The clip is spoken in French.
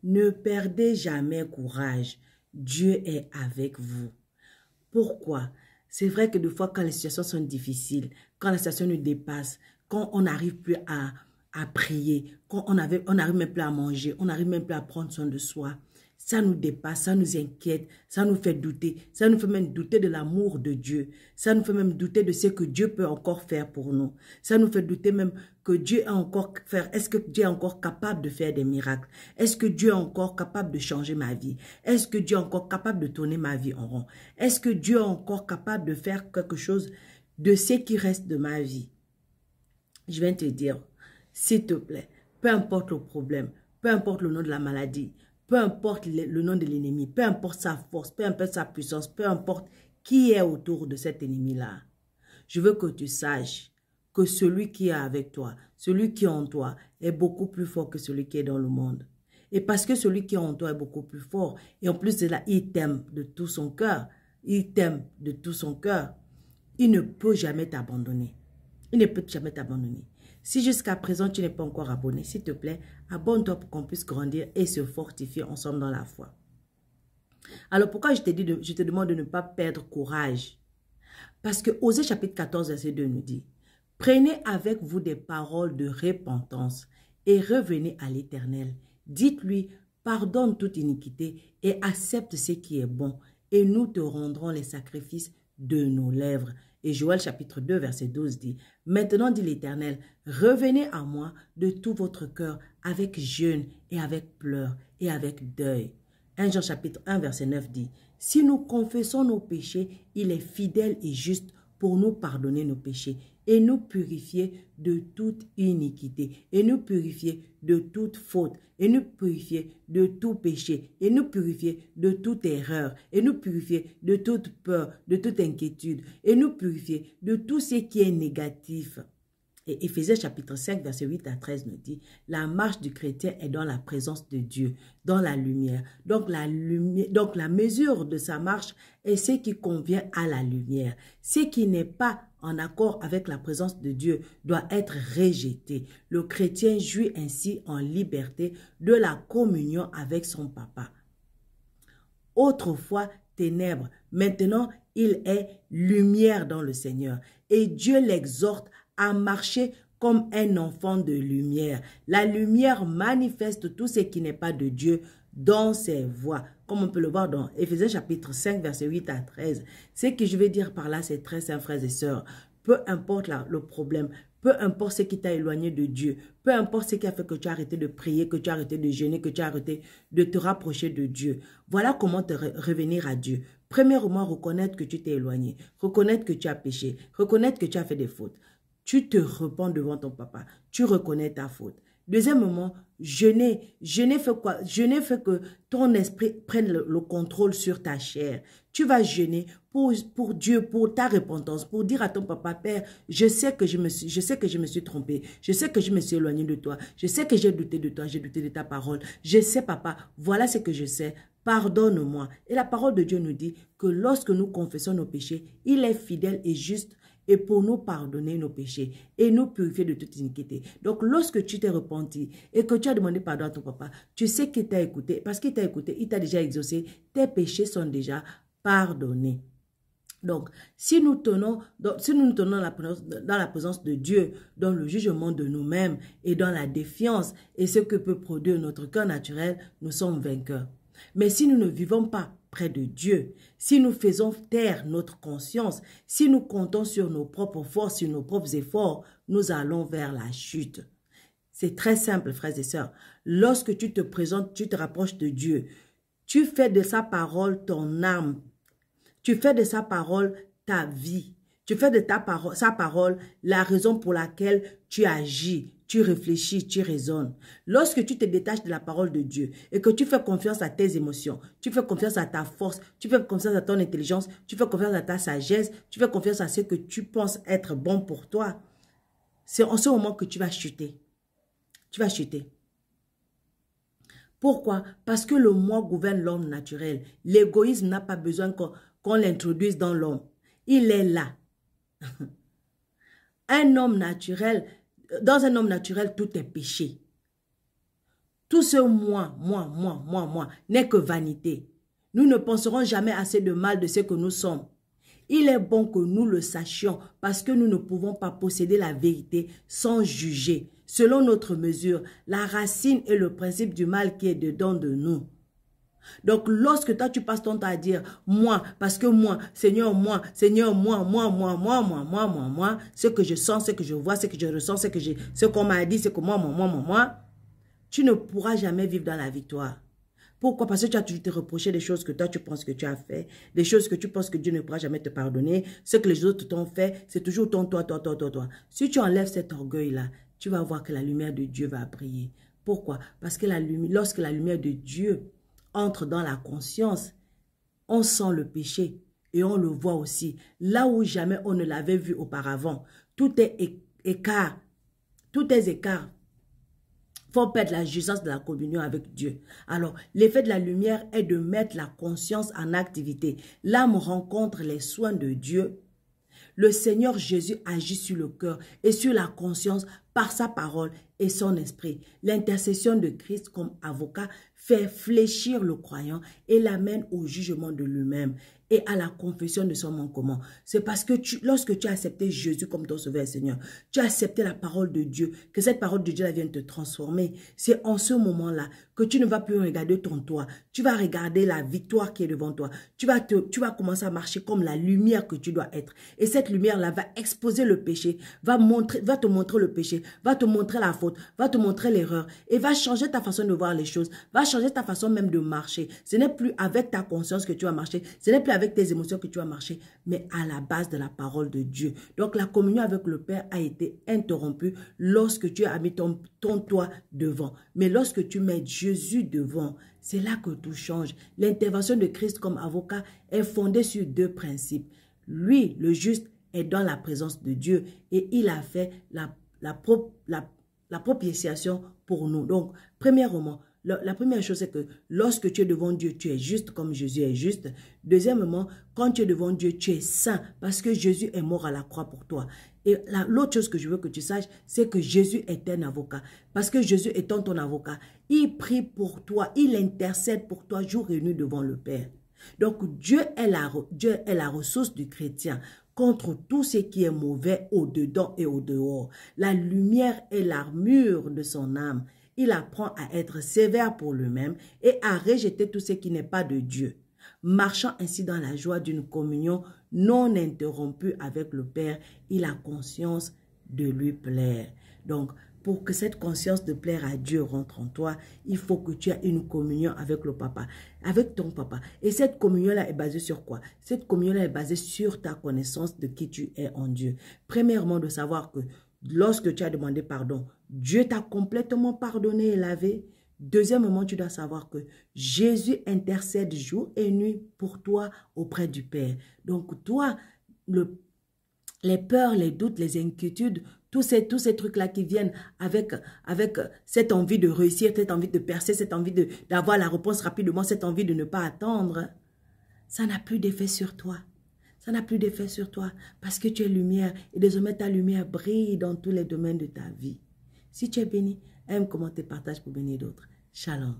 ne perdez jamais courage. Dieu est avec vous. Pourquoi? C'est vrai que des fois, quand les situations sont difficiles, quand la situation nous dépasse, quand on n'arrive plus à prier, quand on n'arrive même plus à manger, on n'arrive même plus à prendre soin de soi, ça nous dépasse, ça nous inquiète, ça nous fait douter, ça nous fait même douter de l'amour de Dieu, ça nous fait même douter de ce que Dieu peut encore faire pour nous, ça nous fait douter même que Dieu a encore faire, est-ce que Dieu est encore capable de faire des miracles, est-ce que Dieu est encore capable de changer ma vie, est-ce que Dieu est encore capable de tourner ma vie en rond, est-ce que Dieu est encore capable de faire quelque chose de ce qui reste de ma vie. Je viens te dire, s'il te plaît, peu importe le problème, peu importe le nom de la maladie, peu importe le nom de l'ennemi, peu importe sa force, peu importe sa puissance, peu importe qui est autour de cet ennemi-là, je veux que tu saches que celui qui est avec toi, celui qui est en toi, est beaucoup plus fort que celui qui est dans le monde. Et parce que celui qui est en toi est beaucoup plus fort, et en plus de là, il t'aime de tout son cœur, il t'aime de tout son cœur, il ne peut jamais t'abandonner. Il ne peut jamais t'abandonner. Si jusqu'à présent, tu n'es pas encore abonné, s'il te plaît, abonne-toi pour qu'on puisse grandir et se fortifier ensemble dans la foi. Alors, pourquoi je te demande de ne pas perdre courage? Parce que Osée chapitre 14, verset 2 nous dit, « Prenez avec vous des paroles de repentance et revenez à l'Éternel. Dites-lui, pardonne toute iniquité et accepte ce qui est bon, et nous te rendrons les sacrifices de nos lèvres. » Et Joël chapitre 2 verset 12 dit, « Maintenant dit l'Éternel, revenez à moi de tout votre cœur avec jeûne et avec pleurs et avec deuil. » 1 Jean chapitre 1 verset 9 dit, « Si nous confessons nos péchés, il est fidèle et juste pour nous pardonner nos péchés et nous purifier de toute iniquité, et nous purifier de toute faute, et nous purifier de tout péché, et nous purifier de toute erreur, et nous purifier de toute peur, de toute inquiétude, et nous purifier de tout ce qui est négatif. » Et Éphésiens chapitre 5, verset 8 à 13 nous dit, « La marche du chrétien est dans la présence de Dieu, dans la lumière. » Donc la mesure de sa marche est ce qui convient à la lumière. Ce qui n'est pas en accord avec la présence de Dieu doit être rejeté. Le chrétien jouit ainsi en liberté de la communion avec son papa. Autrefois, ténèbres, maintenant il est lumière dans le Seigneur. Et Dieu l'exhorte à marcher comme un enfant de lumière. La lumière manifeste tout ce qui n'est pas de Dieu dans ses voies. Comme on peut le voir dans Éphésiens chapitre 5, verset 8 à 13. Ce que je vais dire par là, c'est très simple, frères et sœurs. Peu importe le problème, peu importe ce qui t'a éloigné de Dieu, peu importe ce qui a fait que tu as arrêté de prier, que tu as arrêté de jeûner, que tu as arrêté de te rapprocher de Dieu. Voilà comment te revenir à Dieu. Premièrement, reconnaître que tu t'es éloigné, reconnaître que tu as péché, reconnaître que tu as fait des fautes. Tu te repens devant ton papa. Tu reconnais ta faute. Deuxièmement, jeûner. Jeûner fait quoi? Jeûner fait que ton esprit prenne le contrôle sur ta chair. Tu vas jeûner pour Dieu, pour ta repentance, pour dire à ton papa, Père, je sais que je me suis trompé. Je sais que je me suis éloigné de toi. Je sais que j'ai douté de toi, j'ai douté de ta parole. Je sais, papa, voilà ce que je sais. Pardonne-moi. Et la parole de Dieu nous dit que lorsque nous confessons nos péchés, il est fidèle et juste et pour nous pardonner nos péchés et nous purifier de toute iniquité. Donc, lorsque tu t'es repenti et que tu as demandé pardon à ton papa, tu sais qu'il t'a écouté. Parce qu'il t'a écouté, il t'a déjà exaucé. Tes péchés sont déjà pardonnés. Donc, si nous nous tenons dans la présence de Dieu, dans le jugement de nous-mêmes et dans la défiance et ce que peut produire notre cœur naturel, nous sommes vainqueurs. Mais si nous ne vivons pas près de Dieu, si nous faisons taire notre conscience, si nous comptons sur nos propres forces, sur nos propres efforts, nous allons vers la chute. C'est très simple, frères et sœurs. Lorsque tu te présentes, tu te rapproches de Dieu, tu fais de sa parole ton âme, tu fais de sa parole ta vie, tu fais de sa parole la raison pour laquelle tu agis, tu réfléchis, tu raisonnes. Lorsque tu te détaches de la parole de Dieu et que tu fais confiance à tes émotions, tu fais confiance à ta force, tu fais confiance à ton intelligence, tu fais confiance à ta sagesse, tu fais confiance à ce que tu penses être bon pour toi, c'est en ce moment que tu vas chuter. Tu vas chuter. Pourquoi? Parce que le moi gouverne l'homme naturel. L'égoïsme n'a pas besoin qu'on l'introduise dans l'homme. Il est là. Un homme naturel, dans un homme naturel, tout est péché. Tout ce moi, n'est que vanité. Nous ne penserons jamais assez de mal de ce que nous sommes. Il est bon que nous le sachions parce que nous ne pouvons pas posséder la vérité sans juger. Selon notre mesure, la racine et le principe du mal qui est dedans de nous. Donc, lorsque toi, tu passes ton temps à dire « moi », parce que moi, Seigneur, moi, ce que je sens, ce que je vois, ce que je ressens, ce qu'on m'a dit, c'est que moi, tu ne pourras jamais vivre dans la victoire. Pourquoi? Parce que tu as toujours te reproché des choses que toi, tu penses que tu as fait, des choses que tu penses que Dieu ne pourra jamais te pardonner, ce que les autres t'ont fait, c'est toujours ton toi. Si tu enlèves cet orgueil-là, tu vas voir que la lumière de Dieu va briller. Pourquoi? Parce que lorsque la lumière de Dieu entre dans la conscience, on sent le péché et on le voit aussi. Là où jamais on ne l'avait vu auparavant, tout est écart. Faut perdre la jouissance de la communion avec Dieu. Alors, l'effet de la lumière est de mettre la conscience en activité. L'âme rencontre les soins de Dieu. Le Seigneur Jésus agit sur le cœur et sur la conscience par sa parole et son esprit. L'intercession de Christ comme avocat fait fléchir le croyant et l'amène au jugement de lui-même et à la confession de son manquement. C'est parce que lorsque tu as accepté Jésus comme ton sauveur Seigneur, tu as accepté la parole de Dieu, que cette parole de Dieu vienne te transformer. C'est en ce moment-là que tu ne vas plus regarder ton toit. Tu vas regarder la victoire qui est devant toi. Tu vas commencer à marcher comme la lumière que tu dois être. Et cette lumière-là va exposer le péché, va te montrer le péché, va te montrer la faute, va te montrer l'erreur et va changer ta façon de voir les choses, va changer ta façon même de marcher. Ce n'est plus avec ta conscience que tu vas marcher, ce n'est plus avec tes émotions que tu vas marcher, mais à la base de la parole de Dieu. Donc la communion avec le Père a été interrompue lorsque tu as mis ton toi devant. Mais lorsque tu mets Jésus devant, c'est là que tout change. L'intervention de Christ comme avocat est fondée sur deux principes. Lui, le juste, est dans la présence de Dieu et il a fait la propitiation pour nous. Donc, premièrement, la première chose, c'est que lorsque tu es devant Dieu, tu es juste comme Jésus est juste. Deuxièmement, quand tu es devant Dieu, tu es saint parce que Jésus est mort à la croix pour toi. Et l'autre chose que je veux que tu saches, c'est que Jésus est un avocat. Parce que Jésus étant ton avocat, il prie pour toi, il intercède pour toi jour et nuit devant le Père. Donc, Dieu est la ressource du chrétien contre tout ce qui est mauvais au-dedans et au-dehors. La lumière est l'armure de son âme. Il apprend à être sévère pour lui-même et à rejeter tout ce qui n'est pas de Dieu, marchant ainsi dans la joie d'une communion non interrompue avec le Père. Il a conscience de lui plaire. Donc, pour que cette conscience de plaire à Dieu rentre en toi, il faut que tu aies une communion avec le Papa, avec ton Papa. Et cette communion-là est basée sur quoi? Cette communion-là est basée sur ta connaissance de qui tu es en Dieu. Premièrement, de savoir que lorsque tu as demandé pardon, Dieu t'a complètement pardonné et lavé. Deuxièmement, tu dois savoir que Jésus intercède jour et nuit pour toi auprès du Père. Donc toi, les peurs, les doutes, les inquiétudes, tous ces trucs-là qui viennent avec cette envie de réussir, cette envie de percer, cette envie d'avoir la réponse rapidement, cette envie de ne pas attendre, ça n'a plus d'effet sur toi. Ça n'a plus d'effet sur toi parce que tu es lumière et désormais ta lumière brille dans tous les domaines de ta vie. Si tu es béni, aime, commente et partage pour bénir d'autres. Shalom.